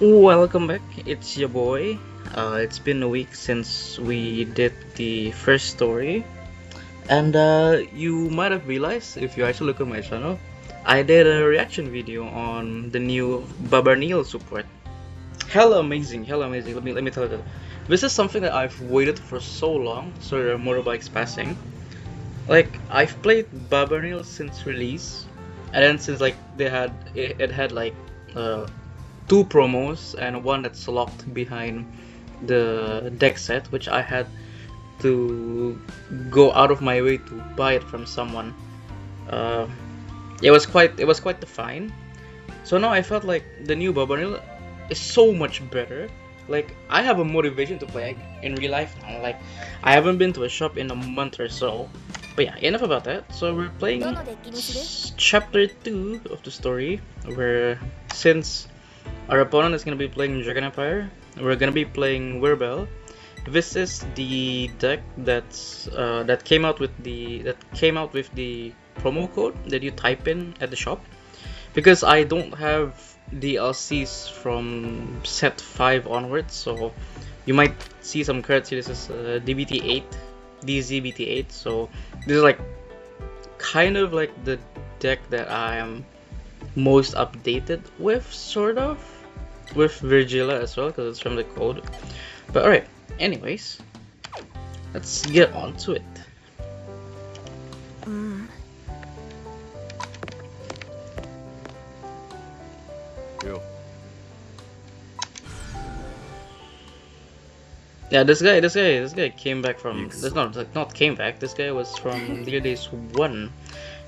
Welcome back, it's your boy. It's been a week since we did the first story, and you might have realized if you actually look at my channel, I did a reaction video on the new Babarneal support. Hella amazing, hella amazing. Let me tell you, this is something that I've waited for so long. Sorry, there are motorbikes passing. Like I've played Babarneal since release, and then since like it had like two promos and one that's locked behind the deck set, which I had to go out of my way to buy it from someone. It was quite the fine. So now I felt like the new Babarneal is so much better. Like I have a motivation to play in real life now. Like I haven't been to a shop in a month or so. But yeah, enough about that. So we're playing chapter 2 of the story, where since our opponent is gonna be playing Dragon Empire, we're gonna be playing Wirbel. This is the deck that came out with the promo code that you type in at the shop. Because I don't have DLCs from set 5 onwards, so you might see some cards here. This is DBT8, DZBT8. So this is like kind of like the deck that I am most updated with, sort of, with Virgila as well, because it's from the code. But alright, anyways, let's get on to it. Yeah, this guy came back from. This not came back. This guy was from Dear Days 1.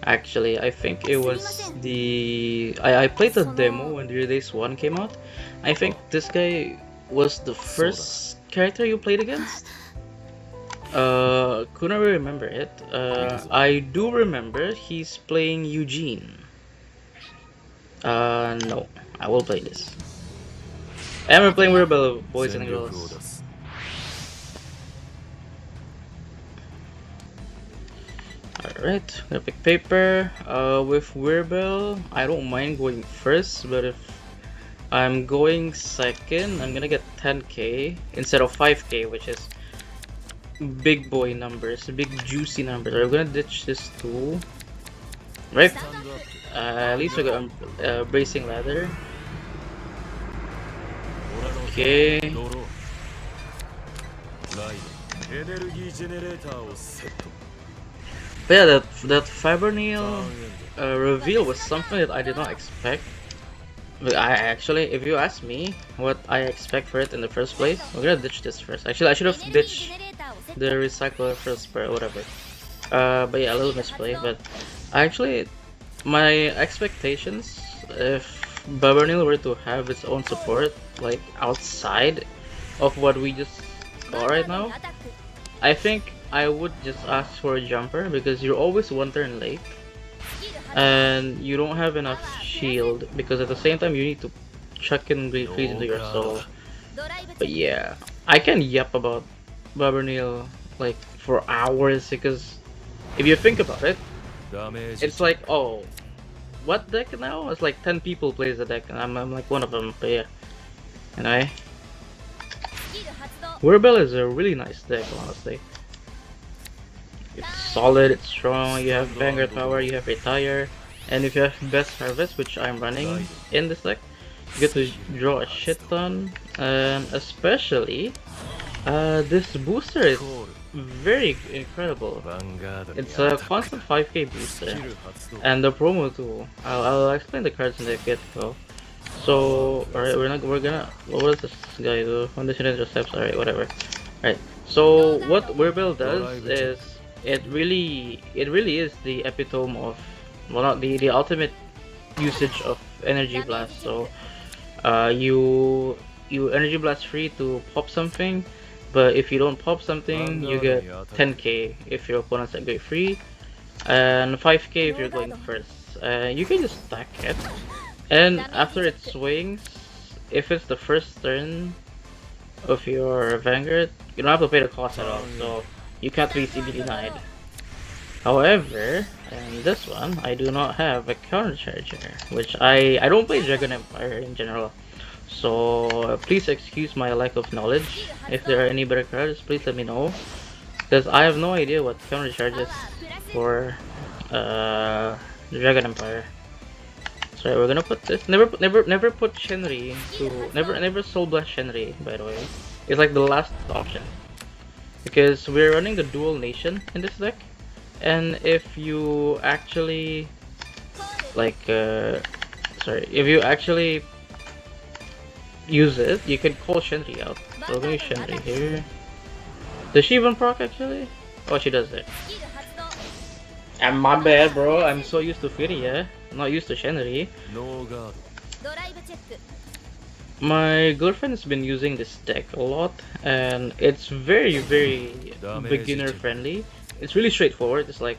Actually, I think it was the. I played the demo when Dear Days 1 came out. I think this guy was the first character you played against. Couldn't really remember it. I do remember he's playing Eugene. No, I will play this. And we're playing Wirbel, boys and girls. Alright, gonna pick paper. With Wirbel, I don't mind going first, but if I'm going second, I'm gonna get 10k instead of 5k, which is big boy numbers, big juicy numbers. I'm gonna ditch this tool. Right? At least we got a bracing ladder. Okay. But yeah, that Babarneal reveal was something that I did not expect. But I actually, if you ask me what I expect for it in the first place, we're gonna ditch this first. Actually, I should have ditched the recycler first, or whatever. But yeah, a little misplay. But actually, my expectations, if Babarneal were to have its own support, like outside of what we just got right now, I think I would just ask for a jumper, because you're always one turn late and you don't have enough shield, because at the same time you need to chuck in Great Freeze into your soul. But yeah, I can yap about Babarneal like for hours, because if you think about it, it's like, oh, what deck now? It's like 10 people plays the deck and I'm like one of them. But yeah, anyway, Wirbel is a really nice deck, honestly. It's solid, it's strong, you have Vanguard power, you have Retire, and if you have Best Harvest, which I'm running in this deck, you get to draw a shit ton, and especially, this booster is very incredible. It's a constant 5k booster, and the promo too. I'll explain the cards in the get-go. So, alright, we're gonna, what does this guy do? Foundation intercepts, alright, whatever. Alright, so what Wirbel does is, it really is the epitome of, well, not the ultimate usage of Energy Blast. So you Energy Blast free to pop something, but if you don't pop something, you get 10k if your opponent's at Great Free, and 5k if you're going first. You can just stack it, and after it swings, if it's the first turn of your Vanguard, you don't have to pay the cost at all. So you can't be CB denied. However, in this one, I do not have a counter charger, which I don't play Dragon Empire in general. So please excuse my lack of knowledge. If there are any better cards, please let me know, because I have no idea what counter charges for Dragon Empire. So we're gonna put this. Never put Shenri into. Never Soul Blast Shenri. By the way, it's like the last option, because we're running the dual nation in this deck, and if you actually like, if you actually use it, you can call Shenri out. So we're gonna use Shenri here. Does she even proc actually? Oh, she does it. And my bad, bro. I'm so used to Furia, not used to Shenri. My girlfriend's been using this deck a lot, and it's very beginner friendly. It's really straightforward. It's like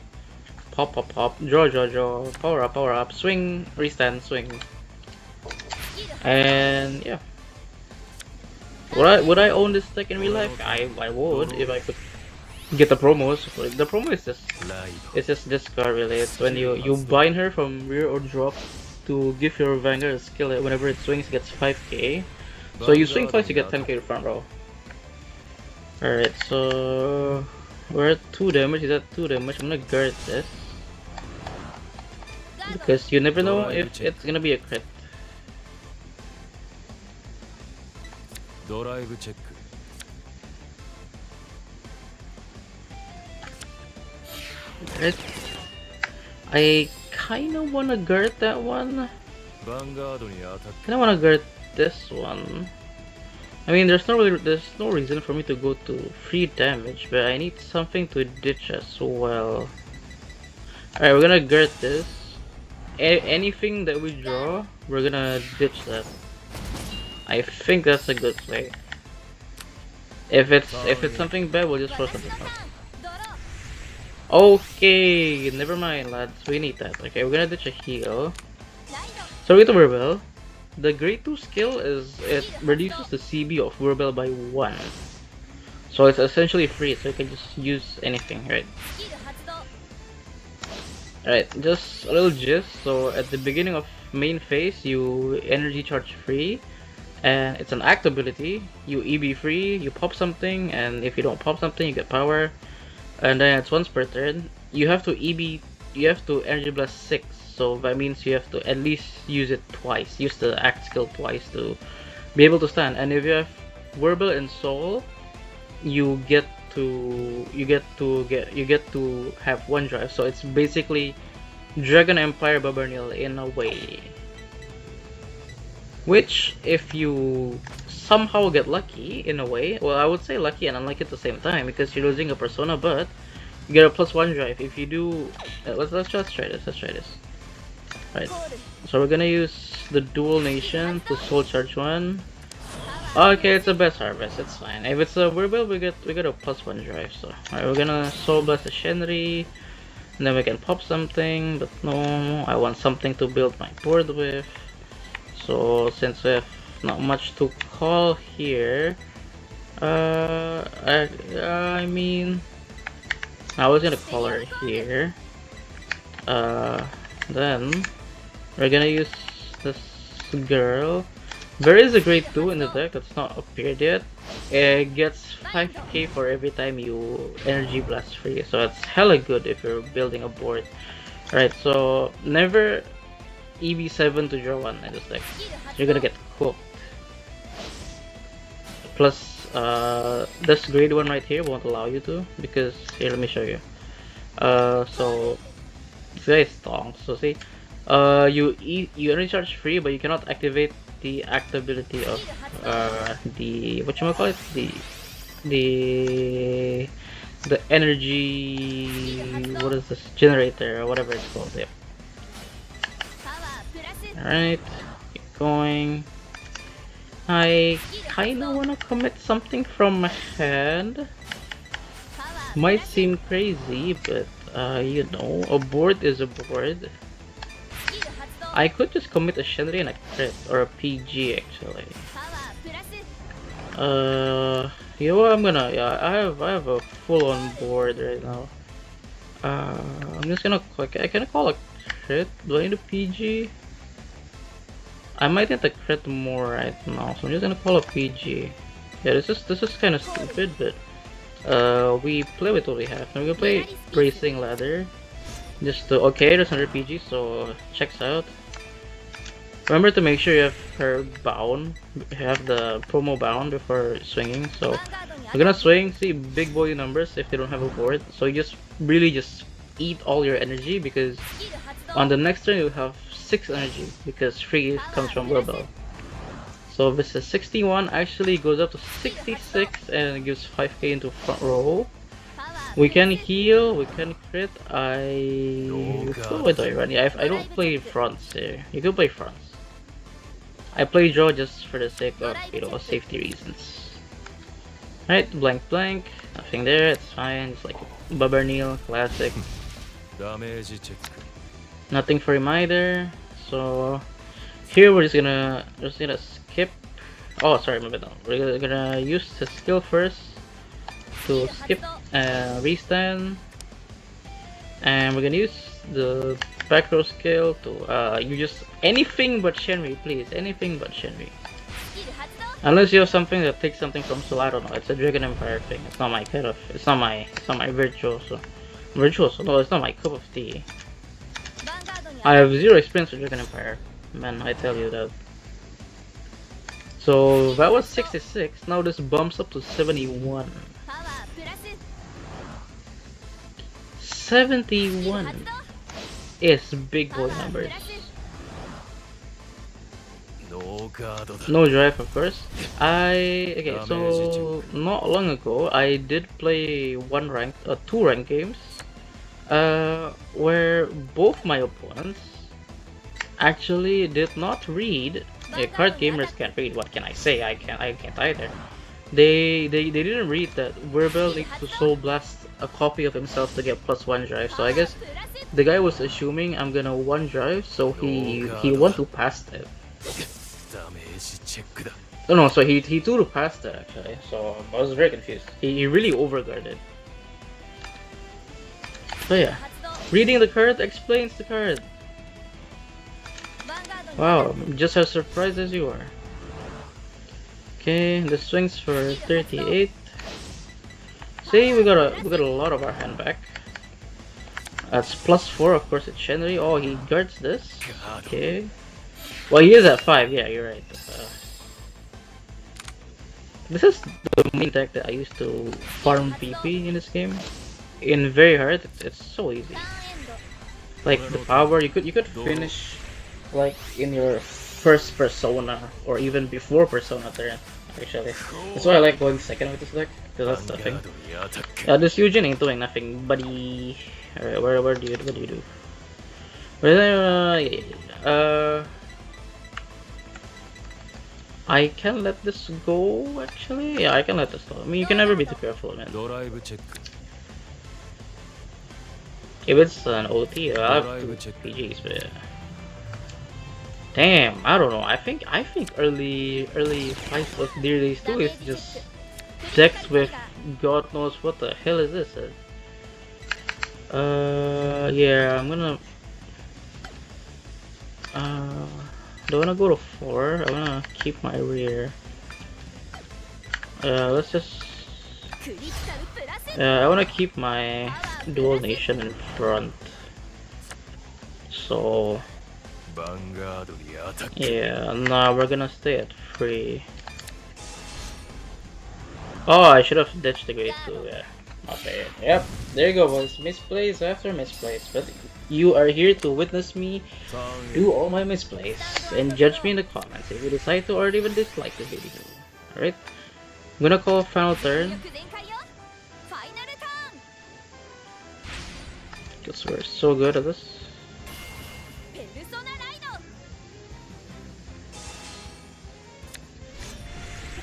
pop, pop, pop, draw, draw, draw, power up, swing, restand, swing. And yeah. Would I own this deck in real life? I would if I could get the promos. The promo is just discard really. It's when you bind her from rear or drop to give your Vanguard a skill. Whenever it swings, it gets 5k. So you swing twice, you get 10k to front row. Alright, so we're at 2 damage. Is that 2 damage? I'm gonna guard this, because you never know if it's gonna be a crit. Right. I kinda wanna guard that one. Kinda wanna guard this one. I mean, there's no reason for me to go to free damage, but I need something to ditch as well. Alright, we're gonna guard this. Anything that we draw, we're gonna ditch that. I think that's a good play. If it's something bad, we'll just throw something else. Okay, never mind, lads. We need that. Okay, we're gonna ditch a heal. So we get the Wirbel. The grade 2 skill is it reduces the CB of Wirbel by 1. So it's essentially free, so you can just use anything, right? Alright, just a little gist. So at the beginning of main phase, you energy charge free, and it's an act ability. You EB free, you pop something, and if you don't pop something, you get power. And then it's once per turn. You have to energy blast 6. So that means you have to at least use it twice. Use the act skill twice to be able to stand. And if you have Wirbel and Soul, you get to have one drive. So it's basically Dragon Empire Barbarnil in a way. Which, if you somehow get lucky in a way, well, I would say lucky and unlucky at the same time, because you're losing a persona, but you get a +1 drive. If you do, let's just try this. Let's try this. Right. So we're gonna use the dual nation to soul charge one. Okay, it's a best harvest. It's fine. If it's a Wirbel, we get a +1 drive. So alright, we're gonna soul blast the Shenri, and then we can pop something. But no, I want something to build my board with. So since we have not much to call here, I mean, I was gonna call her here. Then we're gonna use this girl. There is a grade 2 in the deck that's not appeared yet. It gets 5k for every time you energy blast free, so it's hella good if you're building a board. Right, so never EB7 to draw 1 in this deck. You're gonna get cooked. Plus, this grade 1 right here won't allow you to, because here, let me show you. So this guy is strong. So see, you energy charge free, but you cannot activate the act ability of the whatchamacallit, the energy, what is this, generator or whatever it's called. Yep. Alright, keep going. I kinda wanna commit something from my hand. Might seem crazy, but you know, a board is a board. I could just commit a Shenri and a crit, or a PG actually. You know what, I'm gonna, yeah, I have a full on board right now. I'm just gonna click, I can call a crit. Do I need a PG? I might need to crit more right now, so I'm just gonna call a PG. Yeah, this is kind of stupid, but we play with what we have. Now we're gonna play Racing Ladder. Just to, okay, there's another PG, so checks out. Remember to make sure you have her bound, have the promo bound before swinging. So we're gonna swing, see big boy numbers if they don't have a board. So you just really just eat all your energy, because on the next turn you have 6 energy because free comes from Wirbel. So this is 61, actually goes up to 66 and gives 5k into front row. We can heal, we can crit. What do I run? Yeah, I don't play fronts here. You can play fronts. I play draw just for the sake of, you know, safety reasons. Alright, blank blank. Nothing there, it's fine. It's like Babarnil, classic. Nothing for him either. So here we're just gonna skip. Oh, sorry, my bad. We're gonna use the skill first to skip restand, and we're gonna use the back row skill to you just anything but Shenri, please, anything but Shenri. Unless you have something that takes something from Soul, I don't know. It's a Dragon Empire thing. It's not my kind of. It's not my virtuoso. Virtuoso. No, it's not my cup of tea. I have zero experience with Dragon Empire, man. I tell you that. So that was 66. Now this bumps up to 71. 71 is big boy numbers. No drive, of course. Okay, so not long ago I did play two ranked games, where both my opponents actually did not read. Card gamers can't read. What can I say? I can't either. They didn't read that Wirbel needs to Soul Blast a copy of himself to get +1 drive. So I guess the guy was assuming I'm gonna 1 drive, so he want to pass that. No, so he 2 to pass that actually. So I was very confused. He really overguarded. So yeah, reading the card explains the card. Wow, just as surprised as you are. Okay, the swings for 38. See, we got a lot of our hand back. That's +4, of course. It's Shenri. Oh, he guards this. Okay. Well, he is at 5. Yeah, you're right. This is the main deck that I used to farm VP in this game. In very hard, it's so easy. Like the power, you could finish like in your first persona or even before persona turn. Actually, that's why I like going second with this deck, because that's the thing. This Eugene ain't doing nothing, buddy. Alright, what do you do? I can let this go, actually. Yeah, I can let this go. I mean, you can never be too careful, man. If it's an OT, I have 2 PGs, but yeah. Damn, I don't know. I think early fights of Dear Days 2 is just decks with God knows what the hell is this. Yeah, I'm gonna do I wanna go to 4? I wanna keep my rear. Let's just I wanna keep my dual nation in front. So yeah, nah, we're gonna stay at 3. Oh, I should have ditched the grade 2, yeah. Okay, yep, there you go, boys. Misplays after misplays. But you are here to witness me do all my misplays and judge me in the comments if you decide to or even dislike the video. Alright, I'm gonna call final turn, because we're so good at this.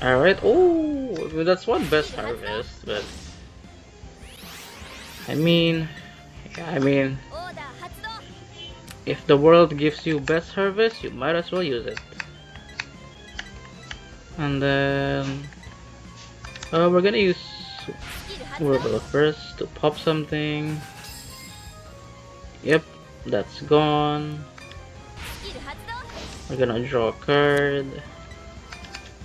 Alright, oh, that's one best harvest, but I mean, if the world gives you best harvest, you might as well use it. And then we're gonna use Wirbel first to pop something. Yep, that's gone. We're gonna draw a card.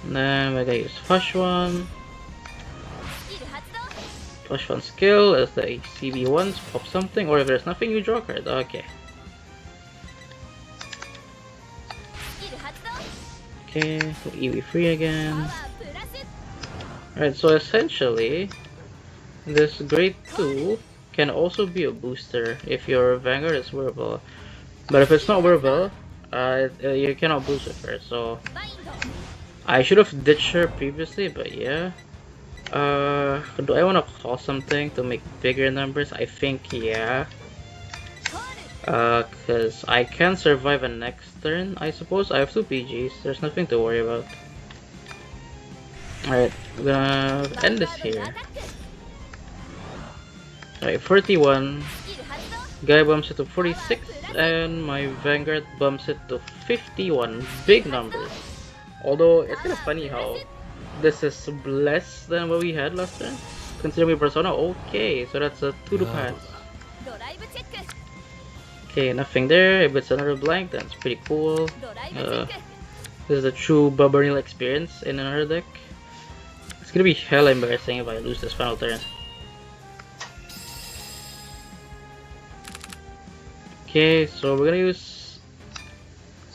And then we're gonna use Flush One. Flush One skill as the CB1s, pop something, or if there's nothing, you draw a card. Okay. Okay, Wiwiwi free again. Alright, so essentially, this grade 2 can also be a booster if your Vanguard is Wirbel. But if it's not Wirbel, you cannot boost with her, so I should have ditched her previously, but yeah. Do I want to call something to make bigger numbers? I think yeah. Cause I can survive a next turn, I suppose. I have 2 PGs, there's nothing to worry about. Alright, we're gonna end this here. Alright, 41. Guy bumps it to 46, and my Vanguard bumps it to 51. Big numbers. Although, it's kind of funny how this is less than what we had last turn. Considering we Persona, okay, so that's a 2 to pass. Okay, nothing there. If it's another blank, that's pretty cool. This is a true Barbaril experience in another deck. It's gonna be hella embarrassing if I lose this final turn. Okay, so we're gonna use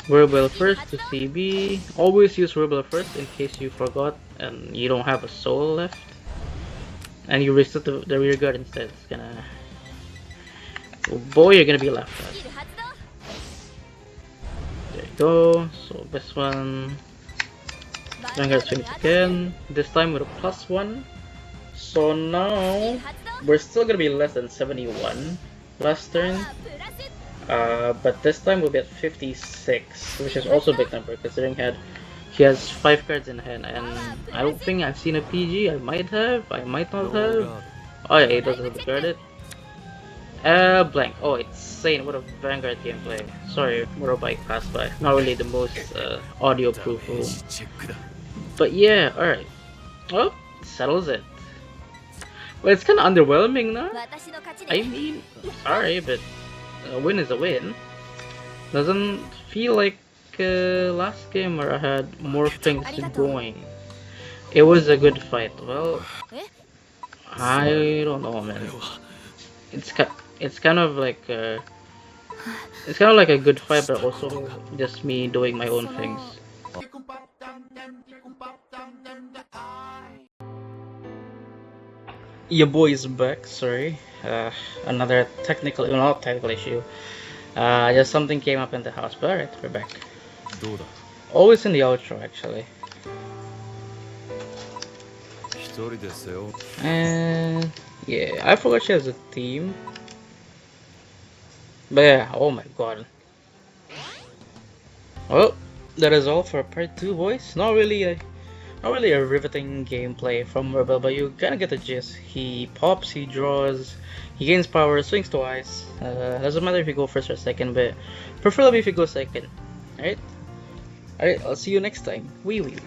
Wirbel first to CB. Always use Wirbel first in case you forgot and you don't have a soul left. And you reset the rear guard instead. It's gonna... Oh boy, you're gonna be laughed at. There you go. So this one... Vanguard swings again. This time with a +1. So now... We're still gonna be less than 71 last turn. But this time we'll be at 56, which is also a big number considering he has 5 cards in hand, and I don't think I've seen a PG. I might have, I might not have. Oh yeah, he doesn't discard it. Blank. Oh, it's insane. What a Vanguard gameplay. Sorry, motorbike passed by. Not really the most audio proof room. But yeah, alright. Well, settles it. Well, it's kinda underwhelming now. I mean, sorry, but a win is a win. Doesn't feel like last game where I had more things going. It was a good fight. Well, I don't know, man. It's kind of like a good fight, but also just me doing my own things. Your boy is back. Sorry, another technical, not technical issue. Just something came up in the house, but alright, we're back. Always in the outro, actually. And yeah, I forgot she has a team. But yeah, oh my god. Well, that is all for part 2, boys. Not really a riveting gameplay from Wirbel, but you kinda get the gist. He pops, he draws, he gains power, swings twice. Doesn't matter if you go first or second, but preferably if you go second. Alright? Alright, I'll see you next time. Wiwiwi.